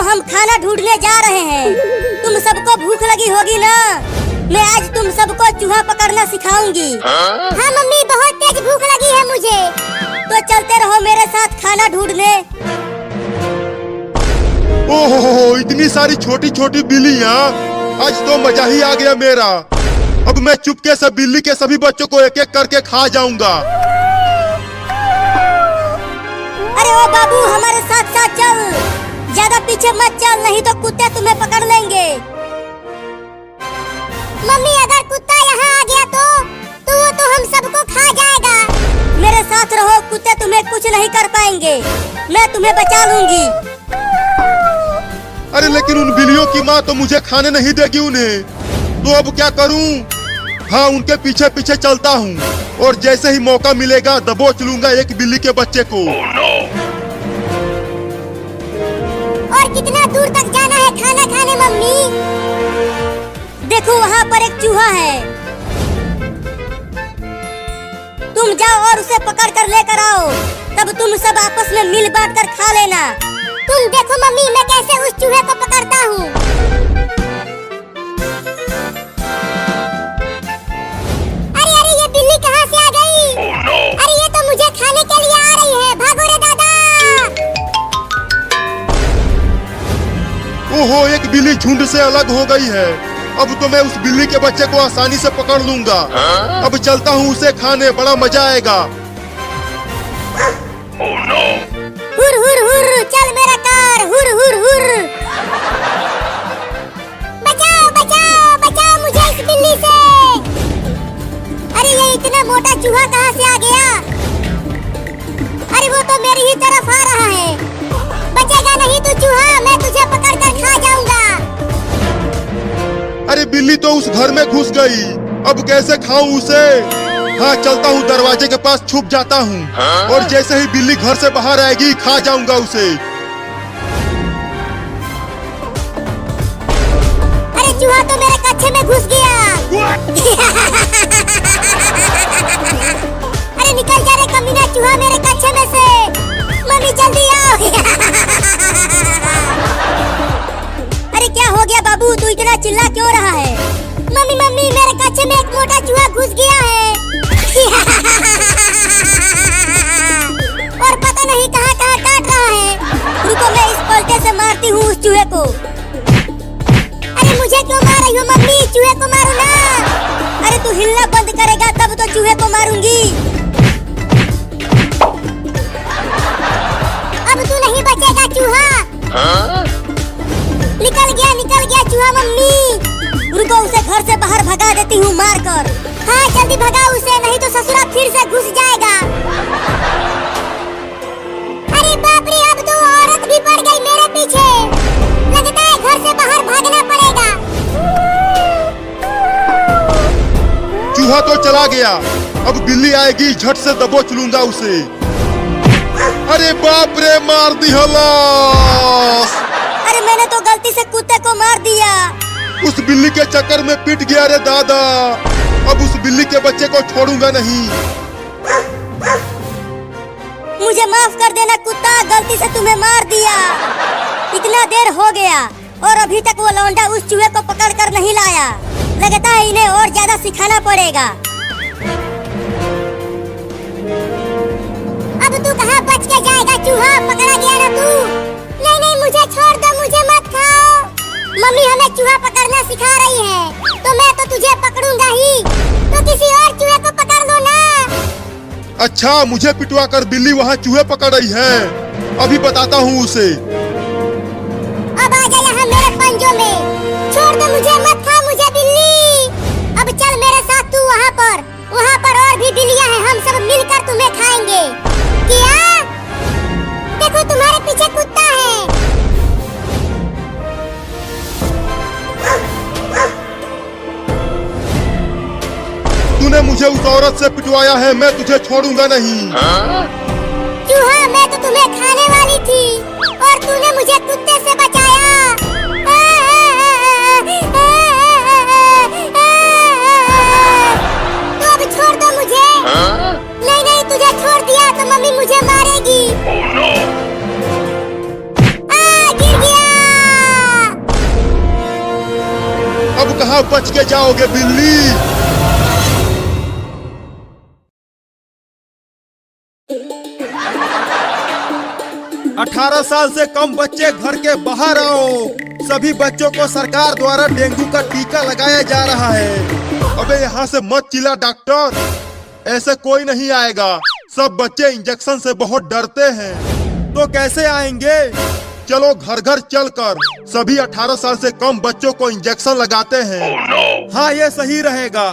हम खाना ढूंढने जा रहे हैं। तुम सबको भूख लगी होगी ना? मैं आज तुम सबको चूहा पकड़ना सिखाऊंगी। हाँ मम्मी, बहुत तेज भूख लगी है मुझे। तो चलते रहो मेरे साथ खाना ढूंढने। ओहो, इतनी सारी छोटी छोटी बिल्लियाँ, आज तो मजा ही आ गया मेरा। अब मैं चुपके से बिल्ली के सभी बच्चों को एक एक करके खा जाऊंगा। अरे ओ बाबू, हमारे साथ साथ चल, ज्यादा पीछे मत चल, नहीं तो कुत्ते तुम्हें पकड़ लेंगे। मम्मी, अगर कुत्ता यहाँ आ गया तो वो तो हम सबको खा जाएगा। मेरे साथ रहो, कुत्ते तुम्हें कुछ नहीं कर पाएंगे, मैं तुम्हें बचा लूंगी। अरे लेकिन उन बिल्लियों की माँ तो मुझे खाने नहीं देगी उन्हें, तो अब क्या करूं? हाँ, उनके पीछे पीछे चलता हूँ और जैसे ही मौका मिलेगा दबोच लूंगा एक बिल्ली के बच्चे को। और कितना दूर तक जाना है खाना खाने मम्मी? देखो वहाँ पर एक चूहा है, तुम जाओ और उसे पकड़ कर लेकर आओ, तब तुम सब आपस में मिल बांट कर खा लेना। तुम देखो मम्मी, मैं कैसे उस चूहे को पकड़ता हूँ। अरे अरे, ये बिल्ली कहाँ से आ गई? अरे ये तो मुझे खाने के लिए आ रही है, भागो रे दादा। ओहो, एक बिल्ली झुंड से अलग हो गई है। अब तो मैं उस बिल्ली के बच्चे को आसानी से पकड़ लूंगा। अब चलता हूँ उसे खाने, बड़ा मजा आएगा। हुर हुर हुर, चल मेरा कार, हुर हुर हुर। बचाओ बचाओ बचाओ मुझे इस बिल्ली से। अरे ये इतना मोटा चूहा कहाँ से आ गया? अरे वो तो मेरी ही तरफ आ रहा है। बचेगा नहीं तू चूहा, मैं तुझे पकड़ कर खा जाऊंगा। अरे बिल्ली तो उस घर में घुस गई, अब कैसे खाऊं उसे? हाँ, चलता हूँ दरवाजे के पास छुप जाता हूँ और जैसे ही बिल्ली घर से बाहर आएगी खा जाऊंगा उसे। अरे चूहा तो मेरे कच्छे में घुस गया। अरे निकल जा रे कमीना चूहा मेरे कच्छे में से। मम्मी जल्दी आओ। अरे क्या हो गया बाबू, तू इतना चिल्ला क्यों रहा है? मम्मी मम्मी, मेरे कच्छे में एक मोटा चूहा घुस गया है। और पता नहीं कहाँ कहाँ काट रहा है। रुको, मैं इस पलटे से मारती हूँ उस चूहे को। अरे मुझे क्यों मार रही हो मम्मी? चूहे को मारो ना। अरे तू हिलना बंद करेगा तब तो चूहे को मारूंगी। अब तू नहीं बचेगा चूहा। निकल गया चूहा मम्मी। रुको, उसे घर से बाहर भगा देती हूँ मार कर। हाँ जल्दी भगाओ उसे, नहीं तो ससुरा फिर से घुस जाएगा। अरे बाप रे, अब तो औरत भी पड़ गई मेरे पीछे। लगता है घर से बाहर भागना पड़ेगा। चूहा तो चला गया, अब बिल्ली आएगी, झट से दबोच लूंगा उसे। अरे बाप रे, मार दी हलास। अरे मैंने तो गलती से कुत्ते को मार दिया। उस बिल्ली के चक्कर में पिट गया रे दादा। अब उस बिल्ली के बच्चे को छोड़ूंगा नहीं। मुझे माफ कर देना कुत्ता, गलती से तुम्हें मार दिया। इतना देर हो गया और अभी तक वो लौंडा उस चूहे को पकड़ कर नहीं लाया। लगता है इन्हें और ज्यादा सिखाना पड़ेगा। अब तू कहाँ बच के जाएगा चूहा? पकड़ा गया ना तू। नहीं नहीं, मुझे छोड़ दो, मुझे मत खाओ। मम्मी हमें चूहा पकड़ना सिखा रही है, तो मैं तो तुझे पकड़ूंगा ही। तो किसी और चूहे को पकड़ लो ना। अच्छा, मुझे पिटवा कर बिल्ली वहाँ चूहे पकड़ रही है, अभी बताता हूँ उसे। अब आ जा यहाँ मेरे पंजों में। छोड़ दो मुझे, मत खा मुझे बिल्ली। अब चल मेरे साथ तू वहाँ पर और भी बिल्लियाँ हैं, हम सब मिलकर तुम्हें खाएंगे। क्या? देखो तुम्हारे पीछे कुत्ता है। तूने मुझे उस औरत से पिटवाया है, मैं तुझे छोड़ूंगा नहीं। चूहा, मैं तो तुम्हें खाने वाली थी और तूने मुझे कुत्ते से बचाया। तो अब छोड़ दो मुझे। नहीं नहीं, तुझे छोड़ दिया तो मम्मी मुझे मारेगी। गिर गया। अब बच के जाओगे बिल्ली। 18 साल से कम बच्चे घर के बाहर आओ। सभी बच्चों को सरकार द्वारा डेंगू का टीका लगाया जा रहा है। अबे यहाँ से मत चिल्ला डॉक्टर, ऐसे कोई नहीं आएगा। सब बच्चे इंजेक्शन से बहुत डरते हैं। तो कैसे आएंगे? चलो घर घर चलकर सभी 18 साल से कम बच्चों को इंजेक्शन लगाते हैं। हाँ, ये सही रहेगा।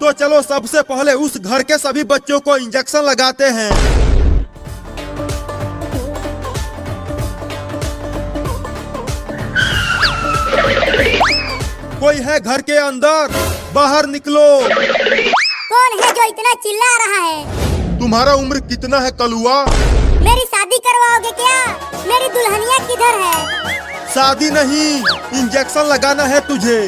तो चलो सबसे पहले उस घर के सभी बच्चों को इंजेक्शन लगाते हैं। कोई है घर के अंदर? बाहर निकलो। कौन है जो इतना चिल्ला रहा है? तुम्हारा उम्र कितना है कलुआ? मेरी शादी करवाओगे क्या? मेरी दुल्हनिया किधर है? शादी नहीं, इंजेक्शन लगाना है तुझे।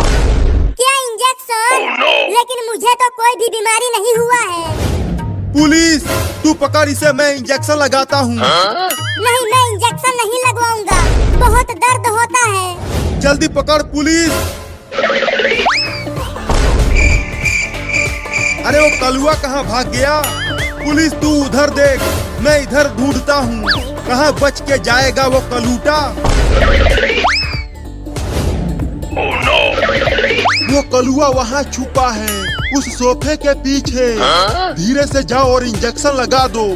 क्या इंजेक्शन? लेकिन मुझे तो कोई भी बीमारी नहीं हुआ है। पुलिस, तू पकड़ इसे, मैं इंजेक्शन लगाता हूँ। नहीं, मैं इंजेक्शन नहीं लगवाऊंगा, बहुत दर्द होता है। जल्दी पकड़ पुलिस। अरे वो कलुआ कहाँ भाग गया? पुलिस तू उधर देख, मैं इधर ढूंढता हूँ। कहाँ बच के जाएगा वो कलूटा? वो कलुआ वहाँ छुपा है, उस सोफे के पीछे। धीरे से जाओ और इंजेक्शन लगा दो।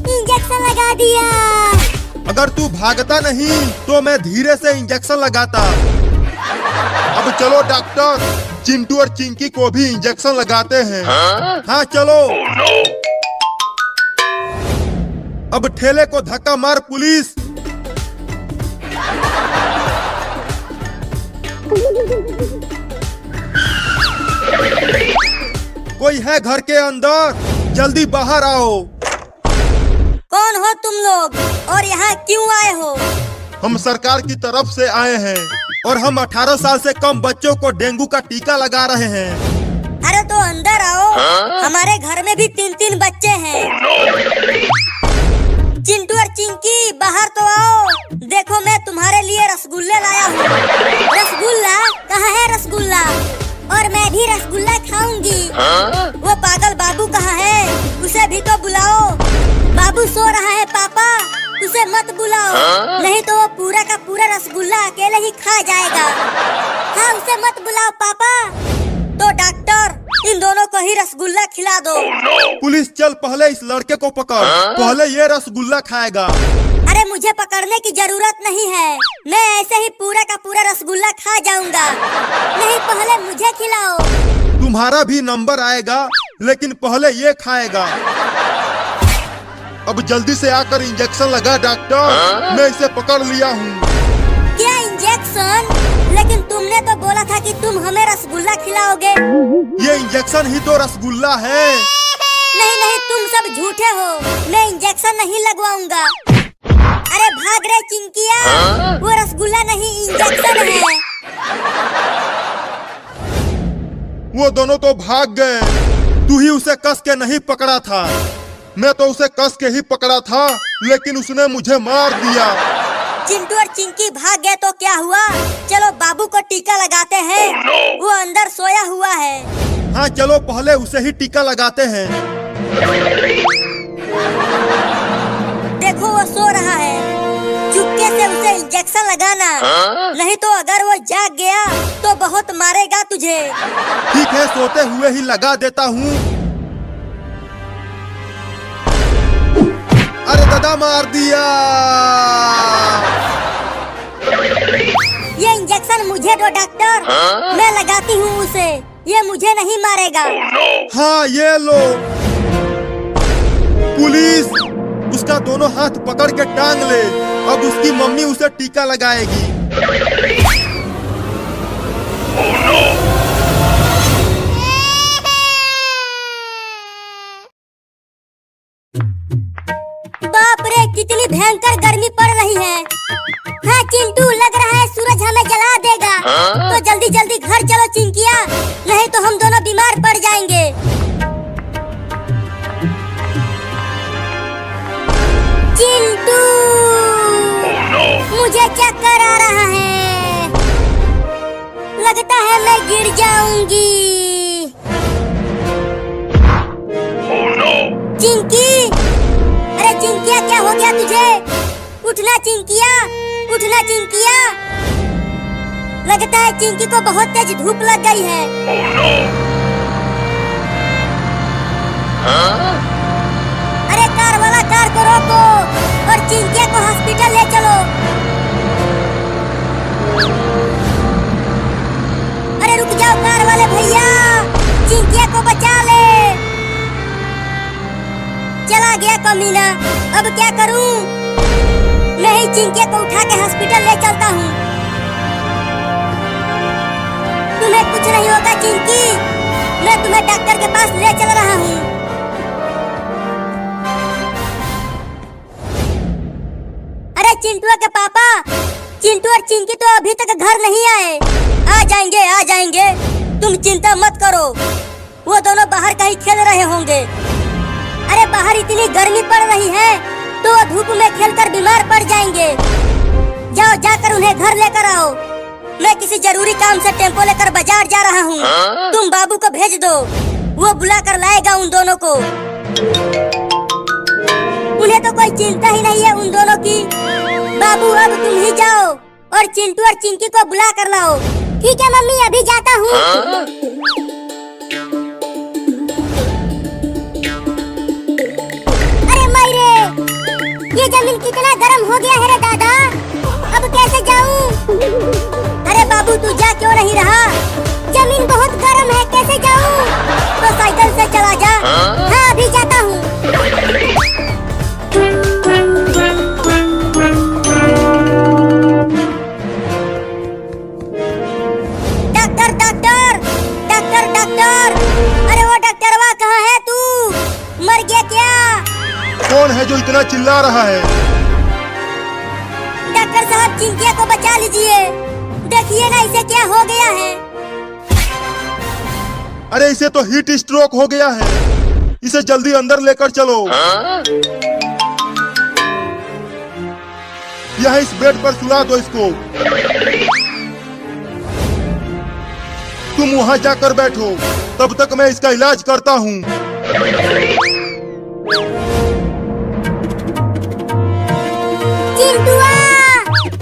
इंजेक्शन लगा दिया। अगर तू भागता नहीं तो मैं धीरे से इंजेक्शन लगाता। अब चलो डॉक्टर, चिंटू और चिंकी को भी इंजेक्शन लगाते हैं। हाँ चलो। अब ठेले को धक्का मार पुलिस। कोई है घर के अंदर? जल्दी बाहर आओ। कौन हो तुम लोग और यहाँ क्यों आए हो? हम सरकार की तरफ से आए हैं और हम 18 साल से कम बच्चों को डेंगू का टीका लगा रहे हैं। अरे तो अंदर आओ, हमारे घर में भी 3-3 बच्चे हैं। चिंटू और चिंकी बाहर तो आओ, देखो मैं तुम्हारे लिए रसगुल्ले लाया हूँ। रसगुल्ला? कहाँ है रसगुल्ला? और मैं भी रसगुल्ला खाऊंगी। वो पागल बाबू कहाँ है? उसे भी तो बुलाओ। बाबू सो रहा है पापा, उसे मत बुलाओ, नहीं तो वो पूरा का पूरा रसगुल्ला अकेले ही खा जाएगा। हाँ, उसे मत बुलाओ पापा। तो डॉक्टर, इन दोनों को ही रसगुल्ला खिला दो। पुलिस चल, पहले इस लड़के को पकड़, पहले ये रसगुल्ला खाएगा। अरे मुझे पकड़ने की जरूरत नहीं है, मैं ऐसे ही पूरा का पूरा रसगुल्ला खा जाऊंगा। नहीं, पहले मुझे खिलाओ। तुम्हारा भी नंबर आएगा, लेकिन पहले ये खाएगा। अब जल्दी से आकर इंजेक्शन लगा डॉक्टर, मैं इसे पकड़ लिया हूँ। क्या इंजेक्शन? लेकिन तुमने तो बोला था कि तुम हमें रसगुल्ला खिलाओगे। ये इंजेक्शन ही तो रसगुल्ला है। नहीं नहीं, तुम सब झूठे हो, मैं इंजेक्शन नहीं लगवाऊंगा। अरे भाग रहे चिंकिया, वो रसगुल्ला नहीं इंजेक्शन है। वो दोनों तो भाग गए, तू ही उसे कस के नहीं पकड़ा था। मैं तो उसे कस के ही पकड़ा था, लेकिन उसने मुझे मार दिया। चिंटू और चिंकी भाग गए तो क्या हुआ? चलो बाबू को टीका लगाते हैं, वो अंदर सोया हुआ है। हाँ चलो, पहले उसे ही टीका लगाते हैं। देखो वो सो रहा है, चुपके से उसे इंजेक्शन लगाना, नहीं तो अगर वो जाग गया तो बहुत मारेगा तुझे। ठीक है, सोते हुए ही लगा देता हूँ। अरे दादा, मार दिया। ये इंजेक्शन मुझे दो डॉक्टर, मैं लगाती हूँ उसे, ये मुझे नहीं मारेगा। हाँ ये लो। पुलिस, उसका दोनों हाथ पकड़ के टांग ले, अब उसकी मम्मी उसे टीका लगाएगी। बाप रे, कितनी भयंकर गर्मी पड़ रही है। हाँ चिंटू, लग रहा है सूरज हमें जला देगा। तो जल्दी जल्दी घर चलो चिंकिया, नहीं तो हम दोनों बीमार पड़ जाएंगे। मुझे चक्कर आ रहा है, लगता है मैं गिर जाऊंगी। चिंकी, अरे चिंकिया क्या हो गया तुझे? उठना चिंकिया, उठना चिंकिया। लगता है चिंकी को बहुत तेज धूप लग गई है। अरे कार वाला कार को रोको और चिंकिया को हॉस्पिटल ले चलो। अरे रुक जाओ कार वाले भैया, चिंकिया को बचा ले। चला गया कमीना, अब क्या करूं? मैं ही चिंकिया को उठा के हॉस्पिटल ले चलता हूँ। तुम्हें कुछ नहीं होगा चिंकी, मैं तुम्हें डॉक्टर के पास ले चल रहा हूँ। अरे चिंटू के पापा, चिंटू और चिंकी तो अभी तक घर नहीं आए। आ जाएंगे आ जाएंगे, तुम चिंता मत करो। वो दोनों बाहर कहीं खेल रहे होंगे। अरे बाहर इतनी गर्मी पड़ रही है तो वो धूप में खेलकर बीमार पड़ जाएंगे। जाओ जाकर उन्हें घर लेकर आओ। मैं किसी जरूरी काम से टेम्पो लेकर बाजार जा रहा हूँ। तुम बाबू को भेज दो, वो बुला कर लाएगा उन दोनों को। उन्हें तो कोई चिंता ही नहीं है उन दोनों की। बाबू अब तुम ही जाओ और चिंटू और चिंकी को बुला कर लाओ। ठीक है मम्मी, अभी जाता हूँ। ये जमीन कितना गर्म हो गया है रे दादा, अब कैसे जाऊं? अरे बाबू तू जा क्यों नहीं रहा? जमीन बहुत गर्म है, कैसे जाऊं? तो साइकिल से चला जा। हाँ अभी जाता हूँ। डॉक्टर डॉक्टर डॉक्टर डॉक्टर, अरे वो डॉक्टरवा कहाँ है तू? मर गया क्या? कौन है जो इतना चिल्ला रहा है? डॉक्टर साहब चिंकिया को बचा लीजिए, देखिए ना इसे क्या हो गया है। अरे इसे तो हीट स्ट्रोक हो गया है, इसे जल्दी अंदर लेकर चलो। यहाँ इस बेड पर सुला दो इसको। तुम वहाँ जाकर बैठो, तब तक मैं इसका इलाज करता हूँ।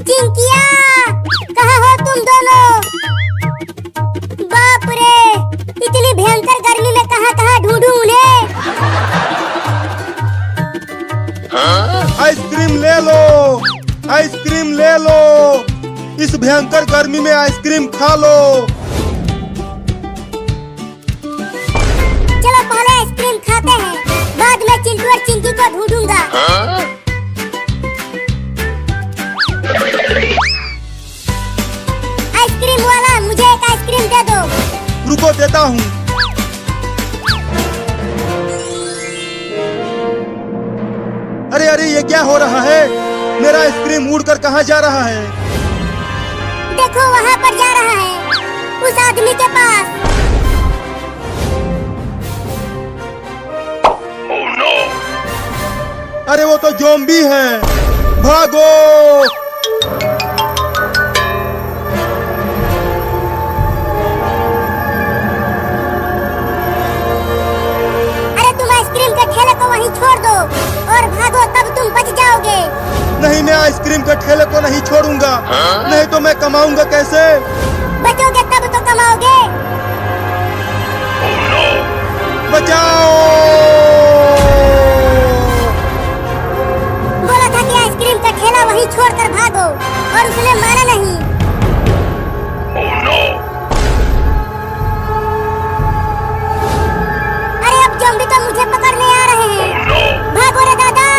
चिंकिया, कहाँ हो तुम दोनों? बाप रे, इतनी भयंकर गर्मी में कहाँ ढूंढूं उन्हें? आइसक्रीम ले लो, आइसक्रीम ले लो। इस भयंकर गर्मी में आइसक्रीम खा लो। चलो पहले आइसक्रीम खाते हैं, बाद में चिंटू और चिंकी को ढूंढूंगा। आइसक्रीम वाला, मुझे एक आइसक्रीम दे दो। रुको देता हूँ। अरे अरे ये क्या हो रहा है? मेरा आइसक्रीम उड़कर कहाँ जा रहा है? देखो वहाँ पर जा रहा है, उस आदमी के पास। अरे वो तो ज़ॉम्बी है, भागो। वहीं छोड़ दो और भागो, तब तुम बच जाओगे। नहीं, मैं आइसक्रीम के ठेले को नहीं छोड़ूंगा। नहीं तो मैं कमाऊंगा कैसे? बचोगे तब तो कमाओगे। बचाओ! बोला था कि आइसक्रीम का ठेला वहीं छोड़कर भागो, और उसने माना नहीं। अरे अब ज़ॉम्बी तो मुझे पकड़ने आ रहे हैं। भागो रे दादा!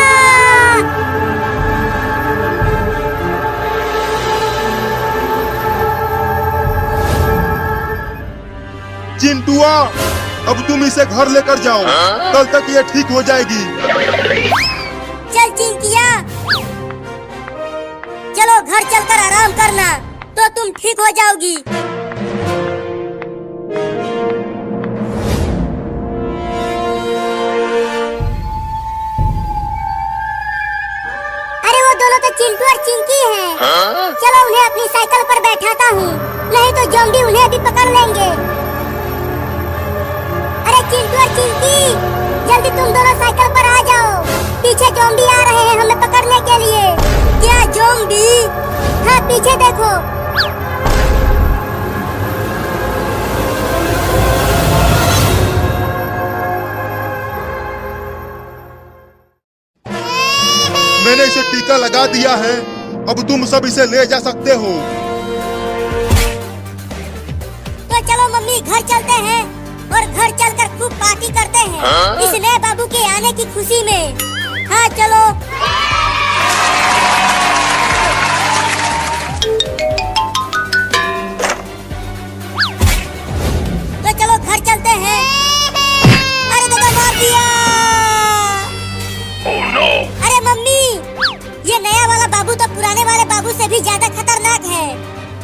चिंटुआ, अब तुम इसे घर लेकर जाओ। कल तक ये ठीक हो जाएगी। चल चिंकिया, चलो घर चलकर आराम करना, तो तुम ठीक हो जाओगी। अरे वो दोनों तो चिंटू और चिंकी हैं। चलो उन्हें अपनी साइकिल पर बैठाता हूँ, नहीं तो ज़ॉम्बी उन्हें भी पकड़ लेंगे। अरे चिंटू और चिंकी, जल्दी तुम दोनों साइकिल पर आ जाओ, पीछे ज़ॉम्बी आ रहे हैं हमें पकड़ने के लिए। क्या ज़ॉम्बी? हाँ पीछे देखो। मैंने इसे टीका लगा दिया है, अब तुम सब इसे ले जा सकते हो। तो चलो मम्मी घर चलते हैं और घर चलकर खूब पार्टी करते हैं इस नए बाबू के आने की खुशी में। हाँ चलो। तो चलो घर चलते हैं। अरे दादा मार दिया। अरे मम्मी, ये नया वाला बाबू तो पुराने वाले बाबू से भी ज्यादा खतरनाक है।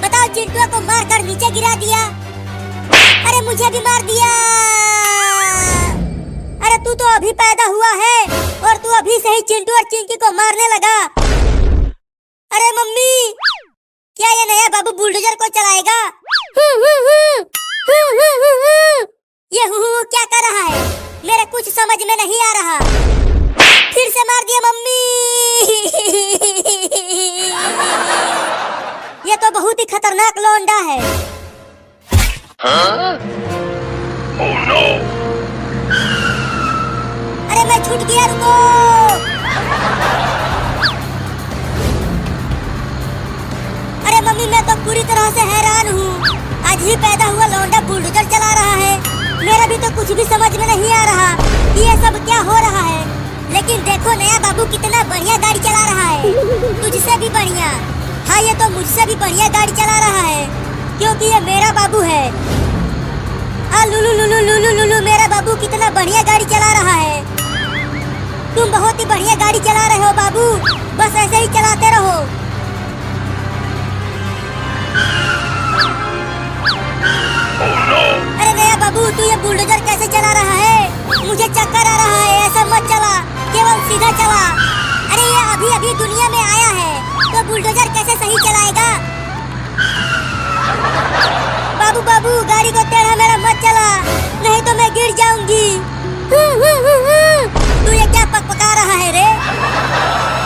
बताओ, चिंटू को मारकर नीचे गिरा दिया। अरे मुझे भी मार दिया। अरे तू तो अभी पैदा हुआ है और तू अभी से ही चिंटू और चिंकी को मारने लगा। अरे मम्मी, क्या ये नया बाबू बुलडोजर को चलाएगा? ये क्या कर रहा है? मेरे कुछ समझ में नहीं आ रहा। फिर से मार दिया मम्मी। ये तो बहुत ही खतरनाक लौंडा है। Oh no! अरे मैं छूट गया, रुको। अरे मम्मी, मैं तो पूरी तरह से हैरान हूँ। आज ही पैदा हुआ लौंडा बुलडोजर चला रहा है। मेरा भी तो कुछ भी समझ में नहीं आ रहा कि ये सब क्या हो रहा है। लेकिन देखो, नया बाबू कितना बढ़िया गाड़ी चला रहा है, तुझसे भी बढ़िया। हाँ, ये तो मुझसे भी बढ़िया गाड़ी चला रहा है, क्योंकि ये मेरा बाबू है। लुलु लुलु लुलु लुलु, मेरा बाबू कितना बढ़िया गाड़ी चला रहा है। तुम बहुत ही बढ़िया गाड़ी चला रहे हो बाबू, बस ऐसे ही चलाते रहो। Oh no! अरे नया बाबू, तू ये बुलडोजर कैसे चला रहा है? मुझे चक्कर आ रहा है। ऐसा मत चला, केवल सीधा चला। अरे ये अभी अभी दुनिया में आया है, तो बुलडोजर कैसे सही चलाएगा? बाबू बाबू, गाड़ी को टेढ़ा मेरा मत चला, नहीं तो मैं गिर जाऊंगी। तू ये क्या पकपका रहा है रे?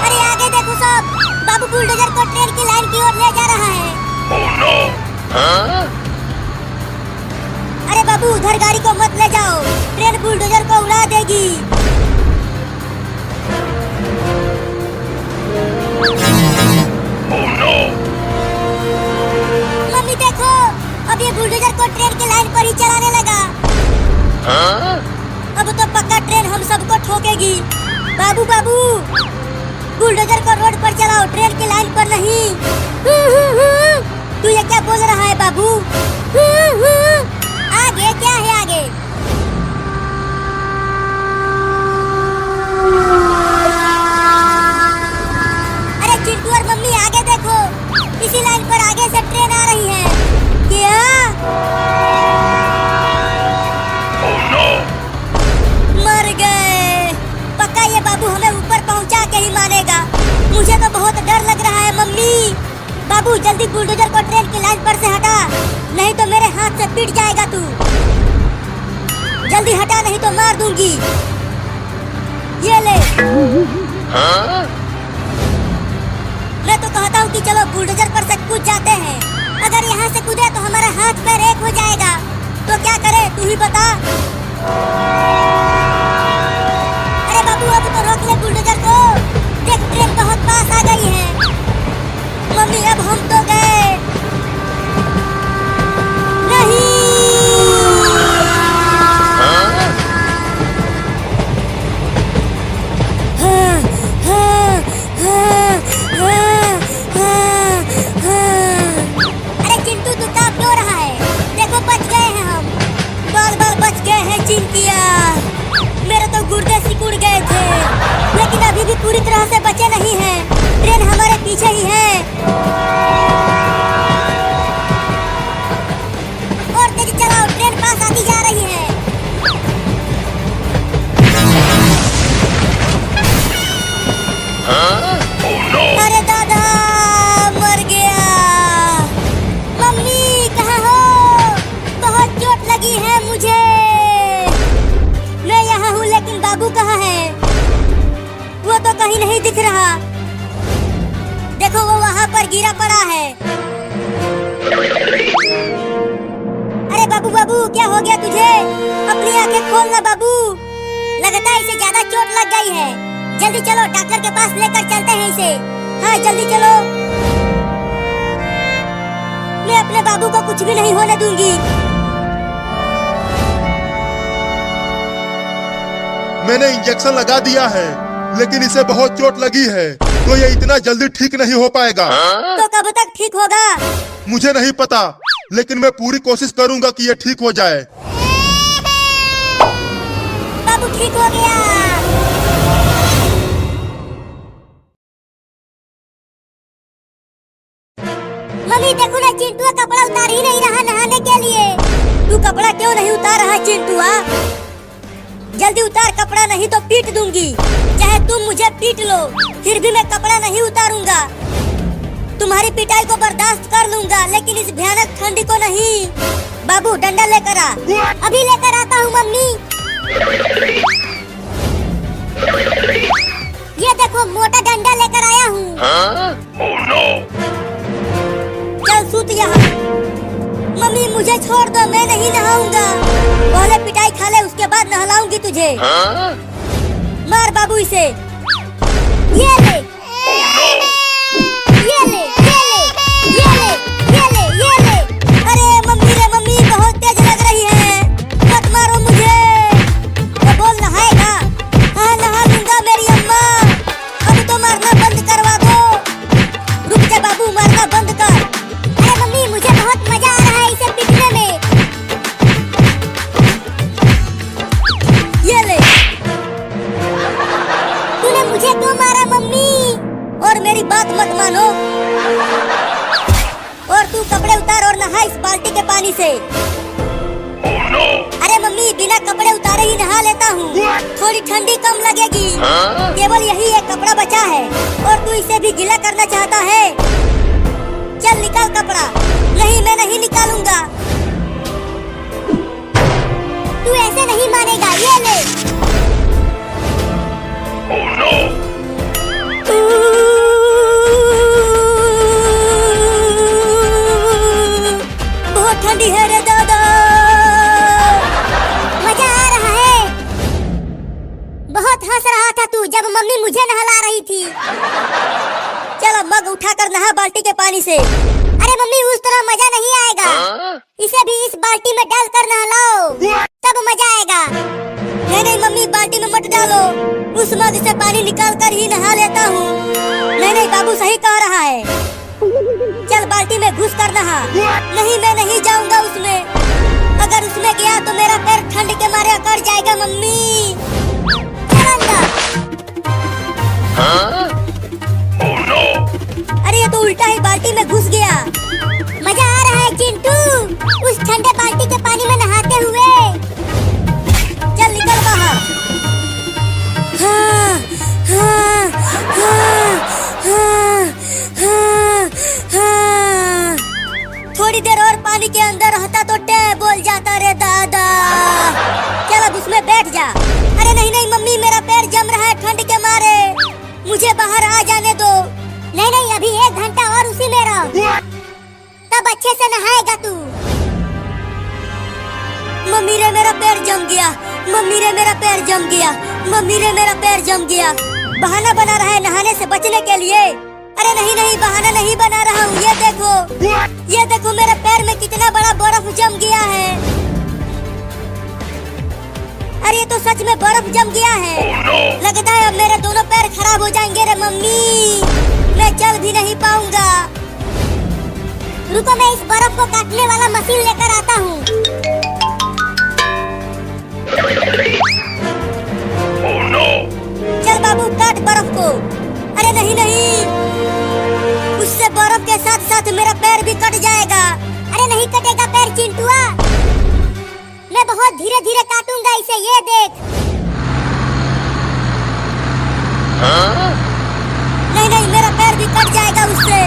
अरे आगे देखो सब, बाबू बुलडोजर को ट्रेन की लाइन की ओर ले जा रहा है। Oh no! Huh? अरे बाबू, उधर गाड़ी को मत ले जाओ, ट्रेन बुलडोजर को उड़ा देगी। Oh no! मम्मी देखो, अब ये बुलडोजर को ट्रेन की लाइन पर ही चलाने लगा। Huh? अब तो पक्का ट्रेन हम सबको ठोकेगी। बाबू बाबू, बुलडोजर को रोड पर चलाओ, ट्रेन की लाइन पर नहीं। तू ये क्या बोल रहा है बाबू? आगे क्या है आगे? अरे चिंटू और मम्मी आगे देखो, इसी लाइन पर आगे से ट्रेन आ रही है। क्या? Oh no! मर गए। पक्का ये बाबू हमें ऊपर पहुंचा के ही मानेगा। मुझे तो बहुत डर लग रहा है मम्मी। बाबू जल्दी बुलडोजर को ट्रेन की लाइन पर से हटा, नहीं तो मेरे हाथ से पिट जाएगा तू। जल्दी हटा, नहीं तो मार दूंगी। ये ले। Huh? मैं तो कहता हूँ कि चलो बुलडोजर पर से कूद जाते हैं। अगर यहाँ से कूदे तो हमारा हाथ पैर एक हो जाएगा। तो क्या करे, तू ही बता। अरे बाबू, अब तो रोक ले बुलडोजर को। देख, ट्रेन बहुत पास आ गई है। मम्मी, अब हम तो गए। नहीं। Huh? हाँ, हाँ, हाँ, हाँ, हाँ, हाँ। अरे चिंटू, तू कांप क्यों रहा है? देखो, बच गए हैं हम। बाल बाल बच गए हैं चिंकिया। मेरे तो गुर्दे सिकुड़ गए थे, लेकिन अभी भी पूरी तरह से बचे नहीं हैं। ट्रेन हमारे पीछे ही है। और तेज चलाओ, ट्रेन पास आती जा रही है। Huh? Oh no! अरे कहीं नहीं दिख रहा। देखो वो वहाँ पर गिरा पड़ा है। अरे बाबू बाबू क्या हो गया तुझे? अपनी आंखें खोलना बाबू। लगता है इसे ज्यादा चोट लग गई है। जल्दी चलो डॉक्टर के पास लेकर चलते हैं इसे। हाँ जल्दी चलो। मैं अपने बाबू को कुछ भी नहीं होने दूंगी। मैंने इंजेक्शन लगा दिया है, लेकिन इसे बहुत चोट लगी है, तो ये इतना जल्दी ठीक नहीं हो पाएगा। तो कब तक ठीक होगा? मुझे नहीं पता, लेकिन मैं पूरी कोशिश करूंगा कि ये ठीक हो जाए। बाबू ठीक हो गया। मम्मी देखो ना, चिंटुआ कपड़ा उतार ही नहीं रहा नहाने के लिए। तू कपड़ा क्यों नहीं उतार रहा चिंटुआ? जल्दी उतार कपड़ा, नहीं तो पीट दूंगी। चाहे तुम मुझे पीट लो, फिर भी मैं कपड़ा नहीं उतारूंगा। तुम्हारी पिटाई को बर्दाश्त कर लूंगा, लेकिन इस भयानक ठंडी को नहीं। बाबू डंडा लेकर आ। अभी लेकर आता हूँ मम्मी। ये देखो मोटा डंडा लेकर आया हूँ। Oh no! चल सूत यहाँ। मम्मी मुझे छोड़ दो, मैं नहीं नहाऊंगा। पहले पिटाई खा ले, उसके बाद नहलाऊंगी तुझे। मार बाबू इसे। ये ले, ये ले, ये ले, ये ले, ये ले, ये ले। अरे मम्मी रे मम्मी, बहुत तेज लग रही है। मत मारो मुझे। तो बोल नहाएगा? हाँ नहा लूंगा मेरी अम्मा। अब तो मारना बंद करवा दो। रुक जा बाबू, मारना बंद कर। अरे मम्मी मुझे बहुत मजा आ रहा है इसे पीटने में। ये ले। तूने मुझे क्यों मारा मम्मी? और मेरी बात मत मानो। और तू कपड़े उतार और नहा इस बाल्टी के पानी से। Oh no! अरे मम्मी बिना कपड़े उतारे ही नहा लेता हूँ। थोड़ी ठंडी कम लगेगी। केवल यही एक कपड़ा बचा है, और तू इसे भी गीला करना चाहता है। चल निकाल कपड़ा। नहीं मैं नहीं निकालूंगा। तू ऐसे नहीं मानेगा। ये ले। Oh no! बहुत ठंडी है रे दादा। मजा आ रहा है। बहुत हंस रहा था तू जब मम्मी मुझे नहला रही थी। चल अब मग उठाकर नहा बाल्टी के पानी से। अरे मम्मी उस तरह मजा नहीं आएगा। इसे भी इस बाल्टी में डालकर नहलाओ, तब मजा आएगा। नहीं नहीं मम्मी, बाल्टी में मत डालो। उस मग से पानी निकाल कर ही नहा लेता हूँ। नहीं नहीं बाबू सही कह रहा है। चल बाल्टी में घुस कर नहा। नहीं मैं नहीं जाऊंगा उसमें। अगर उसमें गया तो मेरा पैर ठंड के मारे अकड़ जाएगा मम्मी। चल अंदर। Oh no! अरे ये तो उल्टा ही बाल्टी में घुस गया। मजा आ रहा है चिंटू उस ठंडे बाल्टी के पानी में नहाते हुए। चल निकल बाहर। हाँ, हाँ, हाँ, हाँ, हाँ, हाँ। थोड़ी देर और पानी के अंदर रहता तो टे बोल जाता रे दादा। चल अब उसमें बैठ जा। अरे नहीं नहीं मम्मी, मेरा पैर जम रहा है ठंड के मारे। मुझे बाहर आ जाने दो। नहीं नहीं अभी 1 घंटा और उसी में रहो, तब अच्छे से नहाएगा तू। मम्मी रे मेरा पैर जम गया। मम्मी रे मेरा पैर जम गया। मम्मी रे मेरा पैर जम गया। बहाना बना रहा है नहाने से बचने के लिए। अरे नहीं नहीं बहाना नहीं बना रहा हूँ। ये देखो, ये देखो मेरे पैर में कितना बड़ा बर्फ जम गया है। अरे ये तो सच में बर्फ जम गया है। लगता है अब मेरे दोनों पैर खराब हो जाएंगे रे मम्मी। मैं चल भी नहीं पाऊंगा। रुको मैं इस बर्फ को काटने वाला मशीन लेकर आता हूँ। Oh no! चल बाबू काट बर्फ को। अरे नहीं नहीं, उससे बर्फ के साथ साथ मेरा पैर भी कट जाएगा। अरे नहीं कटेगा पैर चिंटुआ, मैं बहुत धीरे धीरे काटूंगा इसे। ये देख। नहीं नहीं मेरा पैर भी कट जाएगा उससे।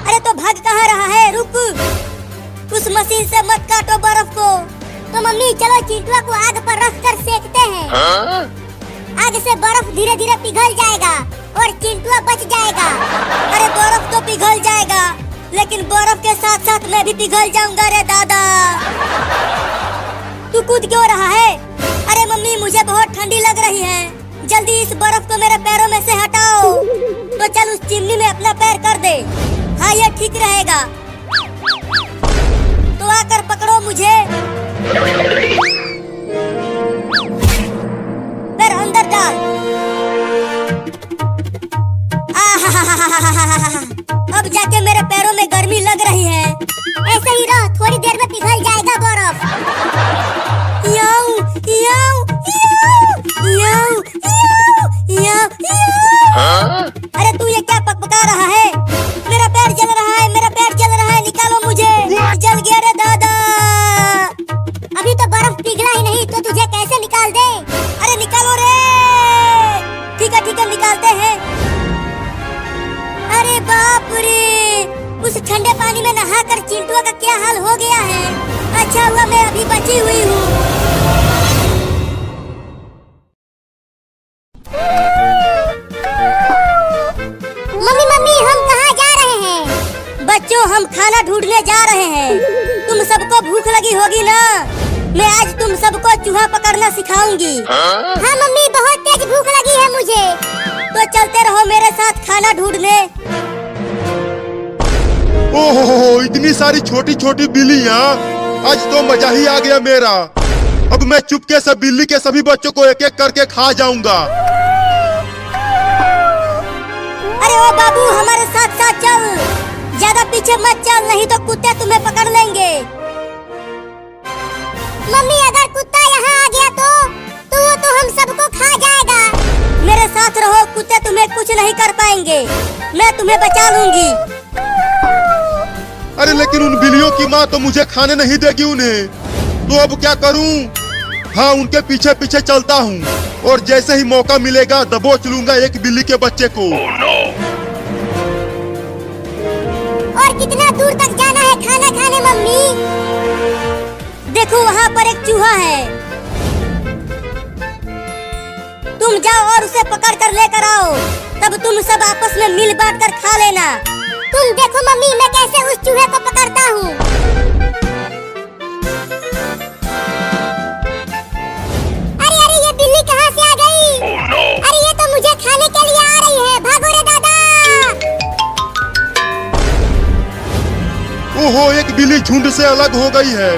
अरे तो भाग कहाँ रहा है? रुक, उस मशीन से मत काटो बर्फ को। तो मम्मी चलो चिंटुआ को आग पर रख कर सेकते हैं। आग आग से बर्फ धीरे धीरे पिघल जाएगा और चिंटुआ बच जाएगा। अरे बर्फ तो पिघल जाएगा, लेकिन बर्फ के साथ साथ मैं भी पिघल जाऊंगा रे दादा। तू कूद क्यों रहा है? अरे मम्मी मुझे बहुत ठंडी लग रही है, जल्दी इस बर्फ को मेरे पैरों में से हटाओ। तो चल उस चिमनी में अपना पैर कर दे। हाँ ये ठीक रहेगा। तो आकर पकड़ो मुझे। पैर अंदर डाल। अब जाके मेरे पैरों में गर्मी लग रही है। ऐसे ही रहो, थोड़ी देर में पिघल जाएगा बर्फ। याऊ, याऊ, याऊ, याऊ, याऊ, याऊ, याऊ। अरे तू ये क्या पकपका रहा है? मेरा पैर जल रहा है, मेरा पैर जल रहा है, निकालो मुझे। जल गया रे दादा। अभी तो बर्फ पिघला ही नहीं, तो तुझे कैसे निकाल दे? अरे निकालो रे। ठीक है निकालते हैं। अरे बाप रे, उस ठंडे पानी में नहाकर चिंटुआ का क्या हाल हो गया है। अच्छा हुआ मैं अभी बची हुई हूँ। मम्मी मम्मी हम कहाँ जा रहे हैं? बच्चों हम खाना ढूंढने जा रहे हैं। तुम सबको भूख लगी होगी ना? मैं आज तुम सबको चूहा पकड़ना सिखाऊंगी। हाँ मम्मी, बहुत तेज भूख लगी है मुझे। तो चलते रहो मेरे साथ खाना ढूंढने। ओहो, इतनी सारी छोटी छोटी बिल्लियाँ, आज तो मजा ही आ गया मेरा। अब मैं चुपके से बिल्ली के सभी बच्चों को एक एक करके खा जाऊंगा। अरे ओ बाबू हमारे साथ साथ चल, ज्यादा पीछे मत चल, नहीं तो कुत्ते तुम्हें पकड़ लेंगे। मम्मी अगर कुत्ता यहाँ आ गया तो वो तो हम सबको खा जाएगा। मेरे साथ रहो, कुत्ते तुम्हें कुछ नहीं कर पाएंगे, मैं तुम्हें बचा लूंगी। अरे लेकिन उन बिल्लियों की माँ तो मुझे खाने नहीं देगी उन्हें, तो अब क्या करूं? हाँ उनके पीछे पीछे चलता हूँ और जैसे ही मौका मिलेगा दबोच लूंगा एक बिल्ली के बच्चे को। Oh no! और कितना दूर तक जाना है खाना खाने मम्मी? देखो वहाँ पर एक चूहा है, तुम जाओ और उसे पकड़ कर लेकर आओ, तब तुम सब आपस में मिल बांट कर खा लेना। तुम देखो मम्मी मैं कैसे उस चूहे को पकड़ता हूँ। अरे अरे ये बिल्ली कहाँ से आ गई? Oh no! अरे ये तो मुझे खाने के लिए आ रही है, भागो रे दादा। ओहो, एक बिल्ली झुंड से अलग हो गई है।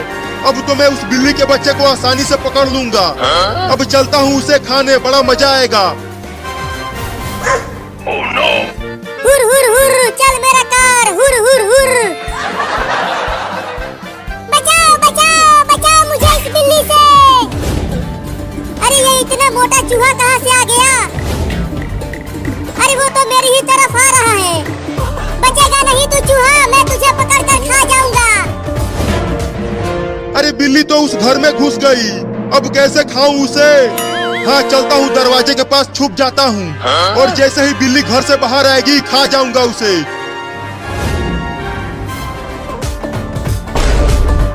अब तो मैं उस बिल्ली के बच्चे को आसानी से पकड़ लूंगा। अब चलता हूँ उसे खाने, बड़ा मजा आएगा। Oh no! हुर हुर हुर, चल मेरा कार, हुर हुर हुर। बचाओ बचाओ बचाओ मुझे इस बिल्ली से। अरे ये इतना मोटा चूहा कहाँ से आ गया? अरे वो तो मेरी ही तरफ आ रहा है। बचेगा नहीं तू चूहा, मैं तुझे पकड़ कर खा जाऊंगा। अरे बिल्ली तो उस घर में घुस गई, अब कैसे खाऊं उसे? हाँ चलता हूँ, दरवाजे के पास छुप जाता हूँ और जैसे ही बिल्ली घर से बाहर आएगी खा जाऊंगा उसे।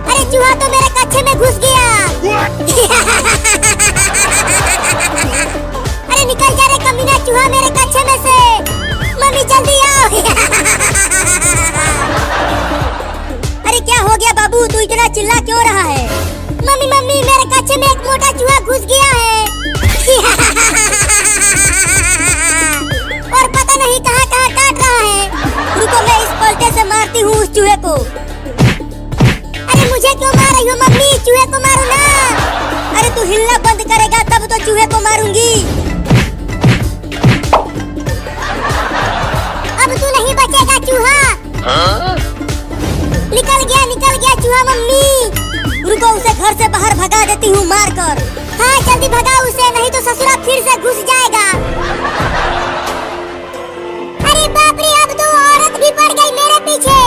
अरे चूहा तो मेरे कच्छे में घुस गया। अरे निकल जा रे कमीना चूहा मेरे कच्छे में से। मम्मी जल्दी आओ। अरे क्या हो गया बाबू, तू इतना चिल्ला क्यों रहा है? मम्मी मम्मी मेरे कच्छे में एक मोटा चूहा घुस गया है। और पता नहीं कहाँ कहाँ काट रहा है। रुको मैं इस पलटे से मारती हूँ उस चूहे को। अरे मुझे क्यों मार रही हो मम्मी? चूहे को मारो ना। अरे तू हिलना बंद करेगा तब तो चूहे को मारूंगी। अब तू नहीं बचेगा चूहा। निकल गया चूहा मम्मी। रुको उसे घर से बाहर भगा देती हूँ मार कर। हाँ जल्दी भगाओ उसे, नहीं तो ससुरा फिर से घुस जाएगा। अरे बाप रे, अब तो औरत भी पड़ गई मेरे पीछे।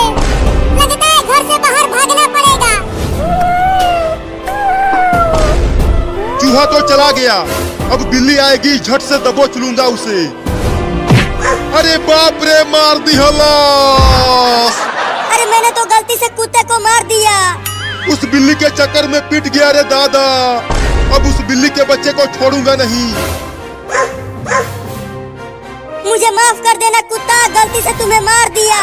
लगता है घर से बाहर भागना पड़ेगा। चूहा तो चला गया, अब बिल्ली आएगी झट से दबोच लूंगा उसे। अरे बाप रे, मार दी हलास। अरे मैंने तो गलती से कुत्ते को मार दिया। उस बिल्ली के चक्कर में पिट गया रे दादा। अब उस बिल्ली के बच्चे को छोड़ूंगा नहीं। मुझे माफ कर देना कुत्ता, गलती से तुम्हें मार दिया।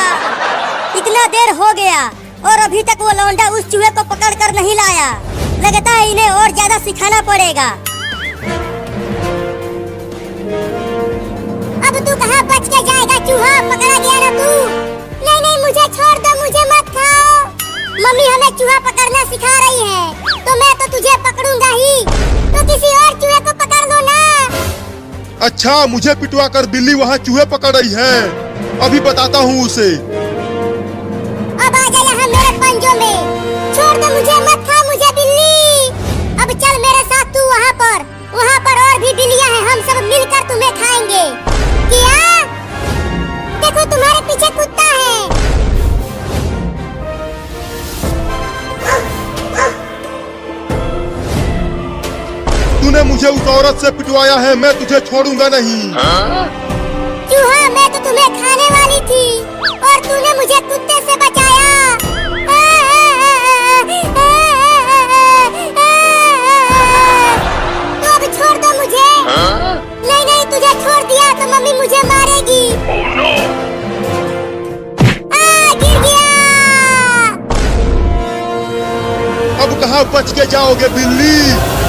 इतना देर हो गया और अभी तक वो लौंडा उस चूहे को पकड़ कर नहीं लाया। लगता है इन्हें और ज्यादा सिखाना पड़ेगा। अब तू कहाँ बच के जाएगा चूहा, पकड़ा गया ना तू। नहीं नहीं मुझे छोड़ दो, मुझे मत खाओ। मम्मी हमें चूहा पकड़ना सिखा रही है, तो मैं तो तुझे पकड़ूंगा ही। तो किसी और चूहे को पकड़ लो ना। अच्छा, मुझे पिटवा कर बिल्ली वहाँ चूहे पकड़ रही है। अभी बताता हूँ उसे। अब आ जा यहाँ मेरे पंजों में। छोड़ दो मुझे, मत खा मुझे बिल्ली। अब चल मेरे साथ तू वहाँ पर और भी बिल्लियाँ हैं, हम सब मिलकर तुम्हें खाएंगे। क्या? देखो तुम्हारे पीछे कुत्ता है। तूने मुझे उस औरत से पिटवाया है, मैं तुझे छोड़ूंगा नहीं। चूहा, मैं तो तुम्हें खाने वाली थी और तूने मुझे कुत्ते से बचाया। तो अब छोड़ दो मुझे। नहीं नहीं, तुझे छोड़ दिया तो मम्मी मुझे मारेगी। Oh no! गिर गया। अब कहाँ बच के जाओगे बिल्ली?